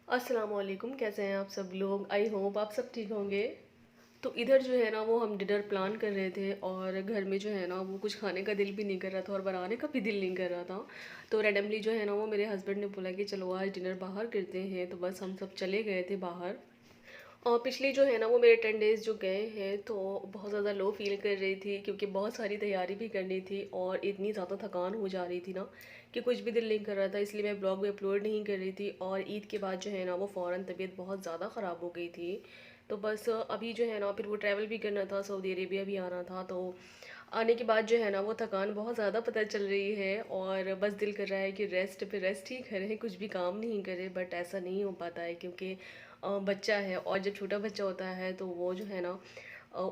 अस्सलाम वालेकुम, कैसे हैं आप सब लोग? आई होप आप सब ठीक होंगे। तो इधर जो है ना वो हम डिनर प्लान कर रहे थे और घर में जो है ना वो कुछ खाने का दिल भी नहीं कर रहा था और बनाने का भी दिल नहीं कर रहा था। तो रैंडमली जो है ना वो मेरे हस्बैंड ने बोला कि चलो आज डिनर बाहर करते हैं, तो बस हम सब चले गए थे बाहर। और पिछली जो है ना वो मेरे 10 डेज़ जो गए हैं तो बहुत ज़्यादा लो फील कर रही थी, क्योंकि बहुत सारी तैयारी भी करनी थी और इतनी ज़्यादा थकान हो जा रही थी ना कि कुछ भी दिल नहीं कर रहा था, इसलिए मैं ब्लॉग भी अपलोड नहीं कर रही थी। और ईद के बाद जो है ना वो फ़ौरन तबीयत बहुत ज़्यादा ख़राब हो गई थी। तो बस अभी जो है ना फिर वो ट्रैवल भी करना था, सऊदी अरेबिया भी आना था। तो आने के बाद जो है ना वो थकान बहुत ज़्यादा पता चल रही है और बस दिल कर रहा है कि रेस्ट पे रेस्ट ही करें, कुछ भी काम नहीं करें। बट ऐसा नहीं हो पाता है, क्योंकि बच्चा है और जब छोटा बच्चा होता है तो वो जो है ना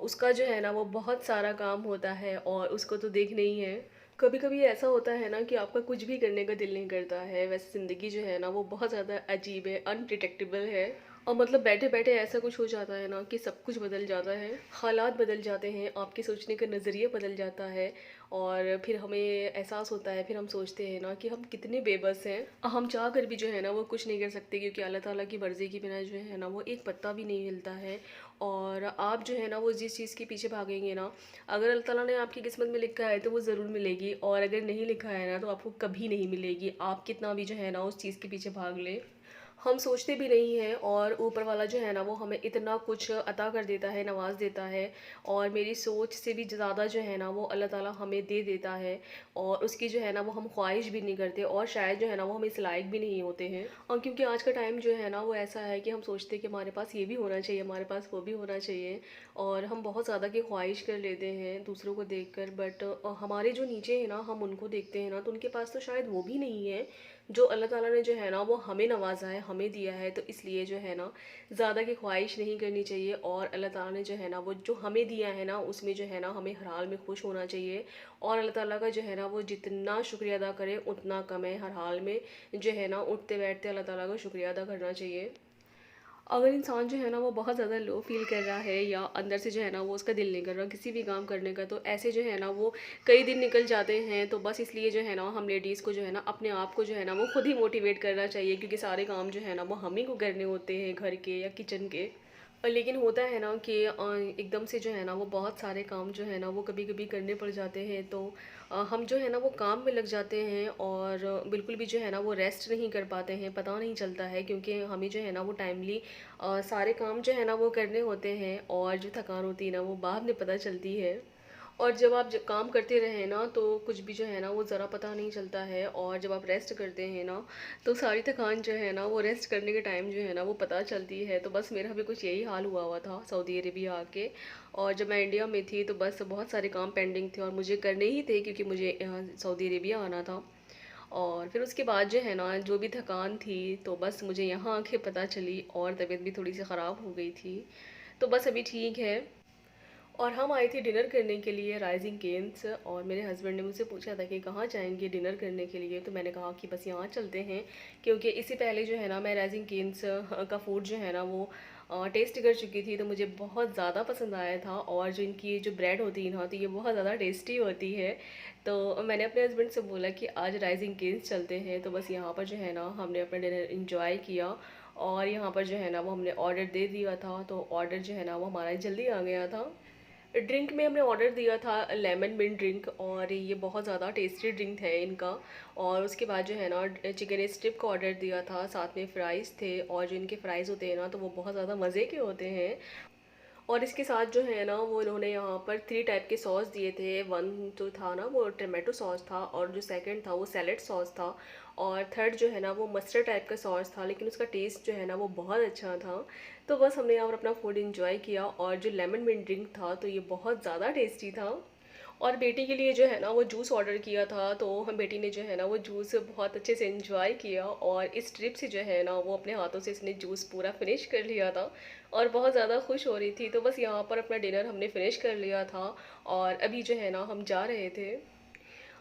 उसका जो है ना वो बहुत सारा काम होता है और उसको तो देखना ही है। कभी कभी ऐसा होता है ना कि आपका कुछ भी करने का दिल नहीं करता है। वैसे ज़िंदगी जो है ना वो बहुत ज़्यादा अजीब है, अनप्रिडिक्टेबल है। और मतलब बैठे बैठे ऐसा कुछ हो जाता है ना कि सब कुछ बदल जाता है, हालात बदल जाते हैं, आपके सोचने का नज़रिया बदल जाता है। और फिर हमें एहसास होता है, फिर हम सोचते हैं ना कि हम कितने बेबस हैं। हम चाह कर भी जो है ना वो कुछ नहीं कर सकते, क्योंकि अल्लाह ताला की मर्ज़ी के बिना जो है ना वो एक पत्ता भी नहीं हिलता है। और आप जो है ना वो जिस चीज़ के पीछे भागेंगे ना, अगर अल्लाह ताला ने आपकी किस्मत में लिखा है तो वो ज़रूर मिलेगी, और अगर नहीं लिखा है ना तो आपको कभी नहीं मिलेगी, आप कितना भी जो है ना उस चीज़ के पीछे भाग लें। हम सोचते भी नहीं हैं और ऊपर वाला जो है ना वो हमें इतना कुछ अता कर देता है, नवाज देता है। और मेरी सोच से भी ज़्यादा जो है ना वो अल्लाह ताला हमें दे देता है, और उसकी जो है ना वो हम ख्वाहिश भी नहीं करते, और शायद जो है ना वो हम इस लायक भी नहीं होते हैं। और क्योंकि आज का टाइम जो है ना वो ऐसा है कि हम सोचते हैं कि हमारे पास ये भी होना चाहिए, हमारे पास वो भी होना चाहिए, और हम बहुत ज़्यादा की ख्वाहिश कर लेते हैं दूसरों को देखकर। बट हमारे जो नीचे है ना हम उनको देखते हैं ना तो उनके पास तो शायद वो भी नहीं है जो अल्लाह ताला ने जो है ना वो हमें नवाजा है, हमें दिया है। तो इसलिए जो है ना ज़्यादा की ख्वाहिश नहीं करनी चाहिए, और अल्लाह ताला ने जो है ना वो जो हमें दिया है ना उसमें जो है ना हमें हर हाल में खुश होना चाहिए। और अल्लाह ताला का जो है ना वो जितना शुक्रिया अदा करें उतना कम है। हर हाल में जो है ना उठते बैठते अल्लाह ताला का शुक्रिया अदा करना चाहिए। अगर इंसान जो है ना वो बहुत ज़्यादा लो फील कर रहा है, या अंदर से जो है ना वो उसका दिल नहीं कर रहा किसी भी काम करने का, तो ऐसे जो है ना वो कई दिन निकल जाते हैं। तो बस इसलिए जो है ना हम लेडीज़ को जो है ना अपने आप को जो है ना वो खुद ही मोटिवेट करना चाहिए, क्योंकि सारे काम जो है ना वो हम ही को करने होते हैं, घर के या किचन के। लेकिन होता है ना कि एकदम से जो है ना वो बहुत सारे काम जो है ना वो कभी कभी करने पड़ जाते हैं। तो हम जो है ना वो काम में लग जाते हैं और बिल्कुल भी जो है ना वो रेस्ट नहीं कर पाते हैं, पता नहीं चलता है, क्योंकि हमें जो है ना वो टाइमली सारे काम जो है ना वो करने होते हैं, और जो थकान होती है ना वो बाद में पता चलती है। और जब आप काम करते रहें ना तो कुछ भी जो है ना वो ज़रा पता नहीं चलता है, और जब आप रेस्ट करते हैं ना तो सारी थकान जो है ना वो रेस्ट करने के टाइम जो है ना वो पता चलती है। तो बस मेरा भी कुछ यही हाल हुआ हुआ था सऊदी अरेबिया आके। और जब मैं इंडिया में थी तो बस बहुत सारे काम पेंडिंग थे और मुझे करने ही थे, क्योंकि मुझे सऊदी अरेबिया आना था। और फिर उसके बाद जो है ना जो भी थकान थी तो बस मुझे यहाँ आके पता चली, और तबीयत भी थोड़ी सी ख़राब हो गई थी। तो बस अभी ठीक है। और हम आए थे डिनर करने के लिए राइजिंग केन्स, और मेरे हस्बैंड ने मुझसे पूछा था कि कहाँ जाएंगे डिनर करने के लिए, तो मैंने कहा कि बस यहाँ चलते हैं। क्योंकि इससे पहले जो है ना मैं राइजिंग केन्स का फूड जो है ना वो टेस्ट कर चुकी थी, तो मुझे बहुत ज़्यादा पसंद आया था। और जो इनकी जो ब्रेड होती है ना तो ये बहुत ज़्यादा टेस्टी होती है। तो मैंने अपने हस्बैंड से बोला कि आज राइजिंग केन्स चलते हैं। तो बस यहाँ पर जो है ना हमने अपना डिनर इंजॉय किया, और यहाँ पर जो है ना वो हमने ऑर्डर दे दिया था, तो ऑर्डर जो है ना वो हमारा जल्दी आ गया था। ड्रिंक में हमने ऑर्डर दिया था लेमन मिंट ड्रिंक, और ये बहुत ज़्यादा टेस्टी ड्रिंक है इनका। और उसके बाद जो है ना चिकन स्ट्रिप का ऑर्डर दिया था, साथ में फ़्राइज़ थे, और जो इनके फ़्राइज़ होते हैं ना तो वो बहुत ज़्यादा मज़े के होते हैं। और इसके साथ जो है ना वो इन्होंने यहाँ पर 3 टाइप के सॉस दिए थे। वन जो था ना वो टमाटो सॉस था, और जो सेकंड था वो सैलेड सॉस था, और थर्ड जो है ना वो मस्टर्ड टाइप का सॉस था, लेकिन उसका टेस्ट जो है ना वो बहुत अच्छा था। तो बस हमने यहाँ पर अपना फूड इंजॉय किया, और जो लेमन मिंट ड्रिंक था तो ये बहुत ज़्यादा टेस्टी था। और बेटी के लिए जो है ना वो जूस ऑर्डर किया था, तो हम बेटी ने जो है ना वो जूस बहुत अच्छे से एंजॉय किया, और इस ट्रिप से जो है ना वो अपने हाथों से इसने जूस पूरा फिनिश कर लिया था, और बहुत ज़्यादा खुश हो रही थी। तो बस यहाँ पर अपना डिनर हमने फिनिश कर लिया था, और अभी जो है ना हम जा रहे थे।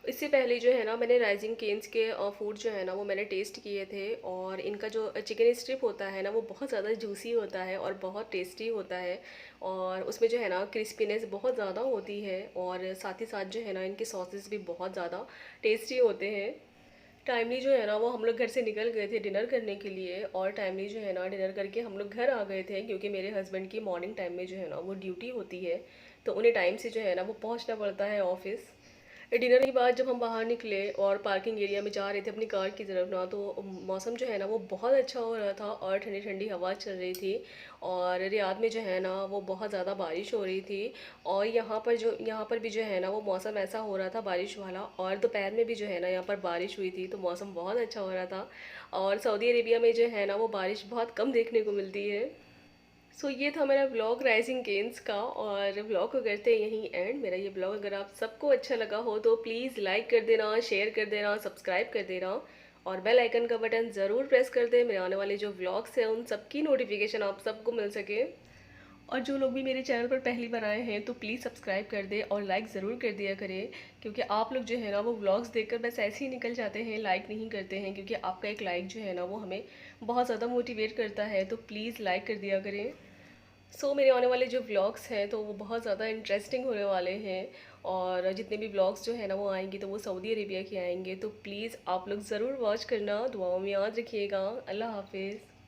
इससे पहले जो है ना मैंने राइजिंग केन्स के फूड जो है ना वो मैंने टेस्ट किए थे, और इनका जो चिकन स्ट्रिप होता है ना वो बहुत ज़्यादा जूसी होता है और बहुत टेस्टी होता है। और उसमें जो है ना क्रिस्पीनेस बहुत ज़्यादा होती है, और साथ ही साथ जो है ना इनके सॉसेस भी बहुत ज़्यादा टेस्टी होते हैं। टाइमली जो है ना वो हम लोग घर से निकल गए थे डिनर करने के लिए, और टाइमली जो है ना डिनर करके हम लोग घर आ गए थे, क्योंकि मेरे हस्बैंड की मॉर्निंग टाइम में जो है ना वो ड्यूटी होती है, तो उन्हें टाइम से जो है ना वो पहुंचना पड़ता है ऑफिस। डिनर के बाद जब हम बाहर निकले और पार्किंग एरिया में जा रहे थे अपनी कार की तरफ ना, तो मौसम जो है ना वो बहुत अच्छा हो रहा था और ठंडी ठंडी हवा चल रही थी। और रियाद में जो है ना वो बहुत ज़्यादा बारिश हो रही थी। और यहाँ पर भी जो है ना वो मौसम ऐसा हो रहा था बारिश वाला, और दोपहर में भी जो है ना यहाँ पर बारिश हुई थी, तो मौसम बहुत अच्छा हो रहा था। और सऊदी अरेबिया में जो है ना वो बारिश बहुत कम देखने को मिलती है। सो ये था मेरा ब्लॉग राइजिंग केन्स का, और ब्लॉग को करते हैं यहीं एंड। मेरा ये ब्लॉग अगर आप सबको अच्छा लगा हो तो प्लीज़ लाइक कर देना, शेयर कर देना, सब्सक्राइब कर देना, और बेल आइकन का बटन ज़रूर प्रेस कर दें, मेरे आने वाले जो व्लॉग्स हैं उन सबकी नोटिफिकेशन आप सबको मिल सके। और जो लोग भी मेरे चैनल पर पहली बार आए हैं तो प्लीज़ सब्सक्राइब कर दें और लाइक ज़रूर कर दिया करें, क्योंकि आप लोग जो है ना वो व्लॉग्स देखकर बस ऐसे ही निकल जाते हैं, लाइक नहीं करते हैं, क्योंकि आपका एक लाइक जो है ना वो हमें बहुत ज़्यादा मोटिवेट करता है, तो प्लीज़ लाइक कर दिया करें। मेरे आने वाले जो व्लॉग्स हैं तो वो बहुत ज़्यादा इंटरेस्टिंग होने वाले हैं, और जितने भी व्लॉग्स जो है ना वो आएंगे तो वो सऊदी अरेबिया के आएंगे, तो प्लीज़ आप लोग ज़रूर वॉच करना, दुआओं में याद रखिएगा। अल्लाह हाफिज़।